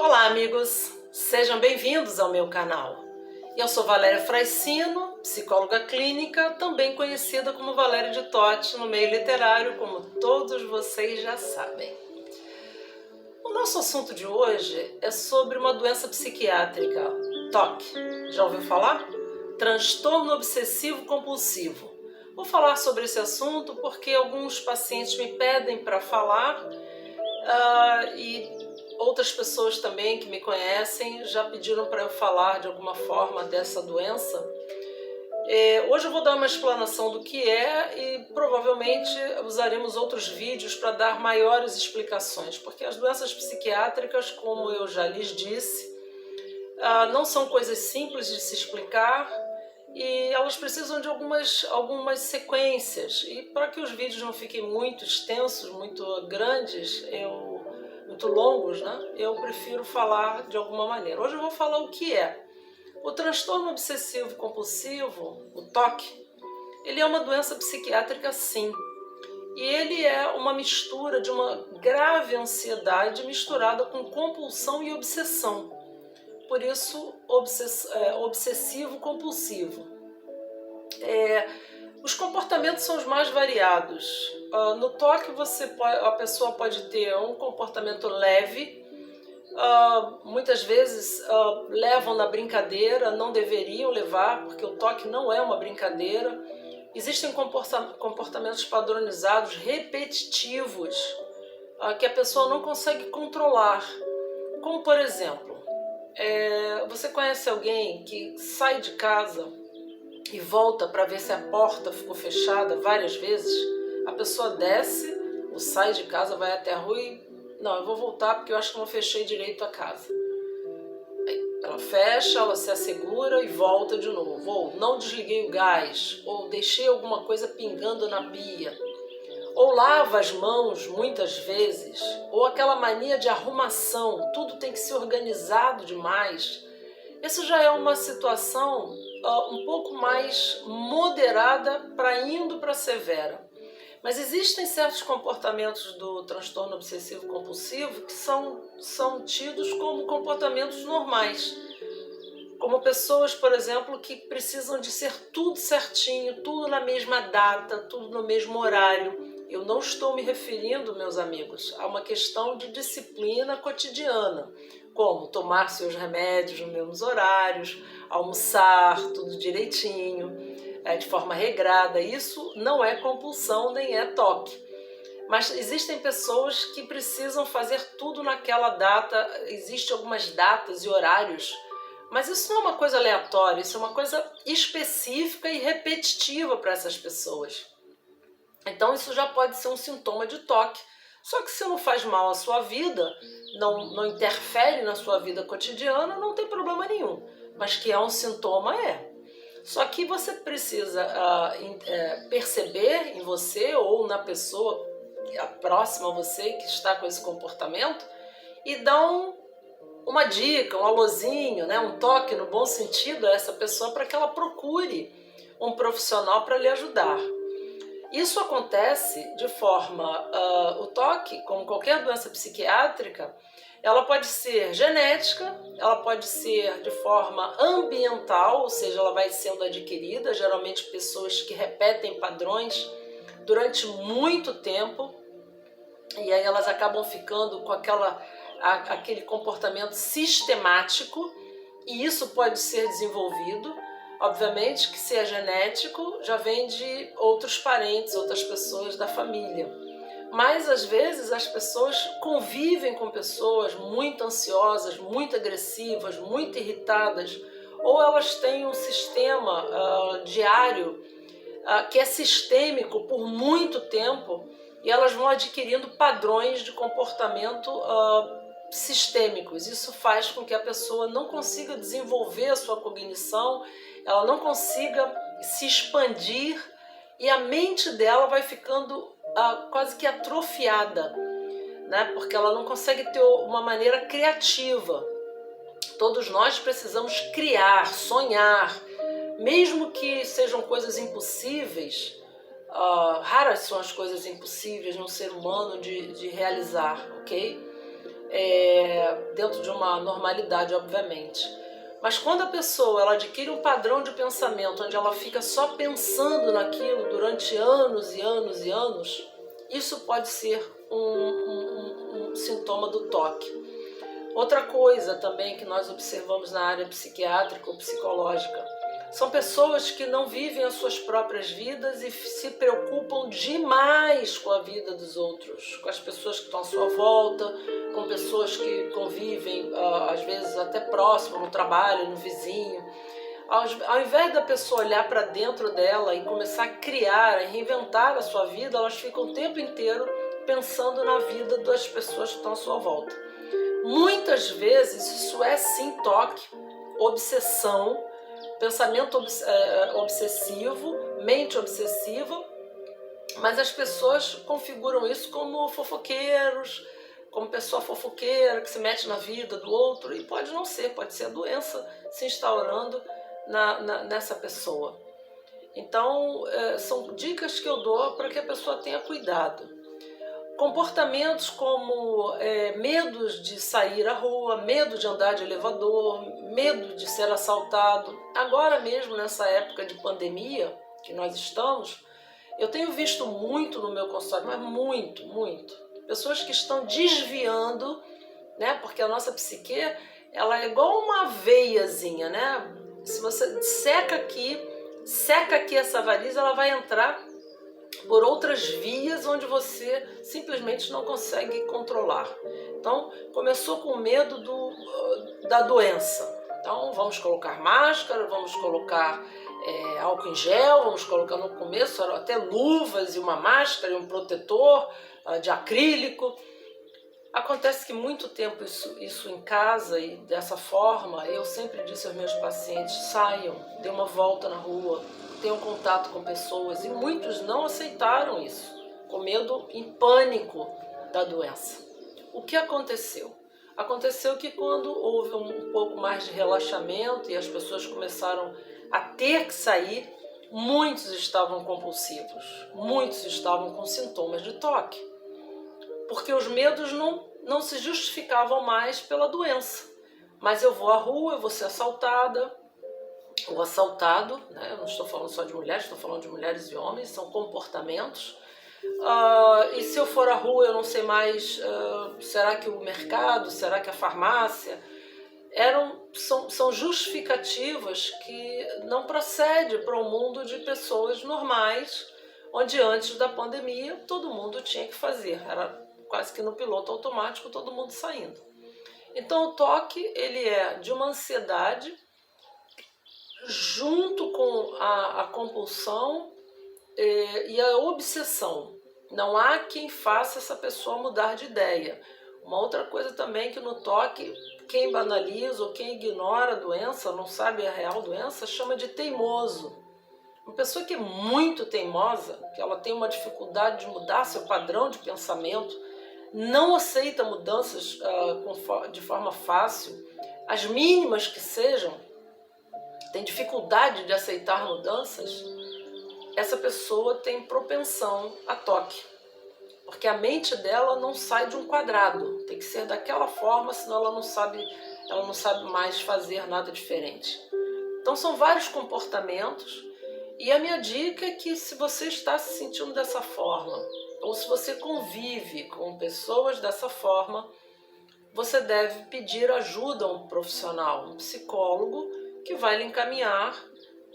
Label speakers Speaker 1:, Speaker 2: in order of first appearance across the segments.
Speaker 1: Olá, amigos! Sejam bem-vindos ao meu canal. Eu sou Valéria Fraicino, psicóloga clínica, também conhecida como Valéria de Totti no meio literário, como todos vocês já sabem. O nosso assunto de hoje é sobre uma doença psiquiátrica, TOC. Já ouviu falar? Transtorno obsessivo compulsivo. Vou falar sobre esse assunto porque alguns pacientes me pedem para falar e outras pessoas também que me conhecem já pediram para eu falar de alguma forma dessa doença. Hoje eu vou dar uma explanação do que é e provavelmente usaremos outros vídeos para dar maiores explicações, porque as doenças psiquiátricas, como eu já lhes disse, não são coisas simples de se explicar e elas precisam de algumas sequências. E para que os vídeos não fiquem muito extensos, muito grandes, muito longos, né? Eu prefiro falar de alguma maneira. Hoje eu vou falar o que é. O transtorno obsessivo compulsivo, o TOC, ele é uma doença psiquiátrica sim. E ele é uma mistura de uma grave ansiedade misturada com compulsão e obsessão. Por isso, obsessivo compulsivo. Os comportamentos são os mais variados. No TOC, a pessoa pode ter um comportamento leve, muitas vezes levam na brincadeira, não deveriam levar, porque o TOC não é uma brincadeira. Existem comportamentos padronizados, repetitivos, que a pessoa não consegue controlar. Como, por exemplo, você conhece alguém que sai de casa e volta para ver se a porta ficou fechada várias vezes? A pessoa desce ou sai de casa, vai até a rua e não, eu vou voltar porque eu acho que não fechei direito a casa. Ela fecha, ela se assegura e volta de novo. Ou não desliguei o gás, ou deixei alguma coisa pingando na pia. Ou lava as mãos muitas vezes, ou aquela mania de arrumação, tudo tem que ser organizado demais. Isso já é uma situação um pouco mais moderada para indo para severa. Mas existem certos comportamentos do transtorno obsessivo compulsivo que são tidos como comportamentos normais. Como pessoas, por exemplo, que precisam de ser tudo certinho, tudo na mesma data, tudo no mesmo horário. Eu não estou me referindo, meus amigos, a uma questão de disciplina cotidiana, como tomar seus remédios nos mesmos horários, almoçar tudo direitinho, de forma regrada. Isso não é compulsão nem é TOC. Mas existem pessoas que precisam fazer tudo naquela data, existem algumas datas e horários, mas isso não é uma coisa aleatória, isso é uma coisa específica e repetitiva para essas pessoas. Então isso já pode ser um sintoma de TOC. Só que se não faz mal à sua vida, não interfere na sua vida cotidiana, não tem problema nenhum. Mas que é um sintoma, é. Só que você precisa perceber em você ou na pessoa próxima a você que está com esse comportamento e dar uma dica, um alôzinho, né, um toque no bom sentido a essa pessoa para que ela procure um profissional para lhe ajudar. Isso acontece de forma... o TOC, como qualquer doença psiquiátrica, ela pode ser genética, ela pode ser de forma ambiental, ou seja, ela vai sendo adquirida, geralmente pessoas que repetem padrões durante muito tempo, e aí elas acabam ficando com aquele comportamento sistemático, e isso pode ser desenvolvido. Obviamente que se é genético, já vem de outros parentes, outras pessoas da família. Mas às vezes as pessoas convivem com pessoas muito ansiosas, muito agressivas, muito irritadas, ou elas têm um sistema diário que é sistêmico por muito tempo e elas vão adquirindo padrões de comportamento sistêmicos. Isso faz com que a pessoa não consiga desenvolver a sua cognição, ela não consiga se expandir e a mente dela vai ficando quase que atrofiada, né? Porque ela não consegue ter uma maneira criativa. Todos nós precisamos criar, sonhar, mesmo que sejam coisas impossíveis. Raras são as coisas impossíveis no ser humano de realizar, ok? dentro de uma normalidade, obviamente. Mas quando a pessoa ela adquire um padrão de pensamento onde ela fica só pensando naquilo durante anos e anos e anos, isso pode ser um sintoma do toque. Outra coisa também que nós observamos na área psiquiátrica ou psicológica são pessoas que não vivem as suas próprias vidas e se preocupam demais com a vida dos outros, com as pessoas que estão à sua volta, com pessoas que convivem, às vezes até próximo, no trabalho, no vizinho. Ao invés da pessoa olhar para dentro dela e começar a criar, a reinventar a sua vida, elas ficam o tempo inteiro pensando na vida das pessoas que estão à sua volta. Muitas vezes isso é sim toque, obsessão, pensamento obsessivo, mente obsessiva, mas as pessoas configuram isso como fofoqueiros, como pessoa fofoqueira que se mete na vida do outro, e pode não ser, pode ser a doença se instaurando nessa pessoa. Então, são dicas que eu dou para que a pessoa tenha cuidado. Comportamentos como medos de sair à rua, medo de andar de elevador, medo de ser assaltado. Agora mesmo, nessa época de pandemia que nós estamos, eu tenho visto muito no meu consultório, mas muito, muito. Pessoas que estão desviando, né? Porque a nossa psique, ela é igual uma veiazinha, né? Se você seca aqui essa variz, ela vai entrar por outras vias onde você simplesmente não consegue controlar. Então, começou com medo da doença. Então, vamos colocar máscara, vamos colocar álcool em gel, vamos colocar no começo até luvas e uma máscara e um protetor de acrílico. Acontece que muito tempo isso em casa e dessa forma, eu sempre disse aos meus pacientes, saiam, dê uma volta na rua, tenham contato com pessoas, e muitos não aceitaram isso, com medo, em pânico da doença. O que aconteceu? Aconteceu que quando houve um pouco mais de relaxamento e as pessoas começaram a ter que sair, muitos estavam compulsivos, muitos estavam com sintomas de toque, porque os medos não se justificavam mais pela doença. Mas eu vou à rua, eu vou ser assaltada, ou assaltado, né? Eu não estou falando só de mulheres, estou falando de mulheres e homens, são comportamentos. E se eu for à rua, eu não sei mais, será que o mercado, será que a farmácia? São justificativas que não procedem para um mundo de pessoas normais, onde antes da pandemia todo mundo tinha que fazer, era quase que no piloto automático, todo mundo saindo. Então o toque, ele é de uma ansiedade junto com a compulsão e a obsessão. Não há quem faça essa pessoa mudar de ideia. Uma outra coisa também que no toque, quem banaliza ou quem ignora a doença, não sabe a real doença, chama de teimoso. Uma pessoa que é muito teimosa, que ela tem uma dificuldade de mudar seu padrão de pensamento, não aceita mudanças de forma fácil, as mínimas que sejam, tem dificuldade de aceitar mudanças, essa pessoa tem propensão a toque. Porque a mente dela não sai de um quadrado, tem que ser daquela forma, senão ela não sabe mais fazer nada diferente. Então são vários comportamentos, e a minha dica é que se você está se sentindo dessa forma, ou se você convive com pessoas dessa forma, você deve pedir ajuda a um profissional, um psicólogo, que vai lhe encaminhar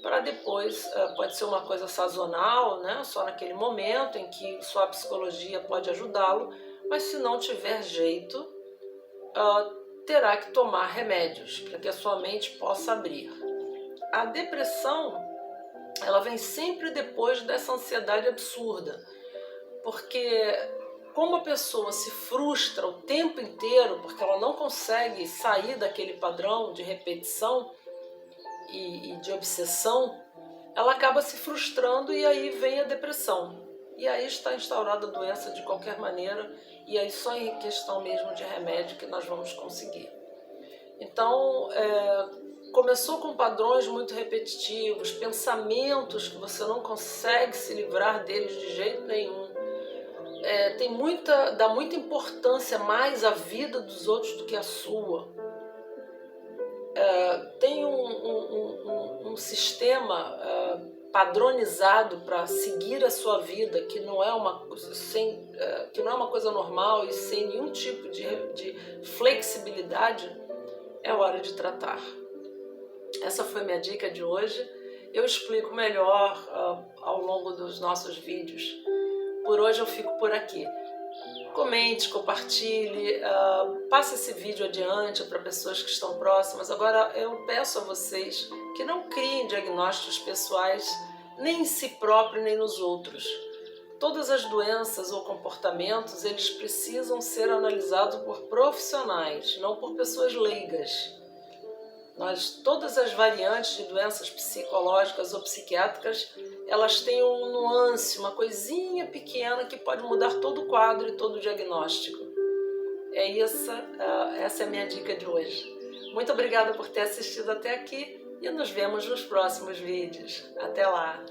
Speaker 1: para depois, pode ser uma coisa sazonal, né? Só naquele momento em que sua psicologia pode ajudá-lo, mas se não tiver jeito, terá que tomar remédios para que a sua mente possa abrir. A depressão, ela vem sempre depois dessa ansiedade absurda, porque como a pessoa se frustra o tempo inteiro, porque ela não consegue sair daquele padrão de repetição e de obsessão, ela acaba se frustrando e aí vem a depressão. E aí está instaurada a doença de qualquer maneira, e aí só em questão mesmo de remédio que nós vamos conseguir. Então, começou com padrões muito repetitivos, pensamentos que você não consegue se livrar deles de jeito nenhum. dá muita importância mais à vida dos outros do que à sua. Tem um sistema padronizado para seguir a sua vida, que não é uma coisa normal e sem nenhum tipo de flexibilidade. É hora de tratar. Essa foi minha dica de hoje. Eu explico melhor ao longo dos nossos vídeos. Por hoje eu fico por aqui. Comente, compartilhe, passe esse vídeo adiante para pessoas que estão próximas. Agora eu peço a vocês que não criem diagnósticos pessoais nem em si próprio nem nos outros. Todas as doenças ou comportamentos, eles precisam ser analisados por profissionais, não por pessoas leigas. Todas as variantes de doenças psicológicas ou psiquiátricas, elas têm um nuance, uma coisinha pequena que pode mudar todo o quadro e todo o diagnóstico. Essa é a minha dica de hoje. Muito obrigada por ter assistido até aqui e nos vemos nos próximos vídeos. Até lá!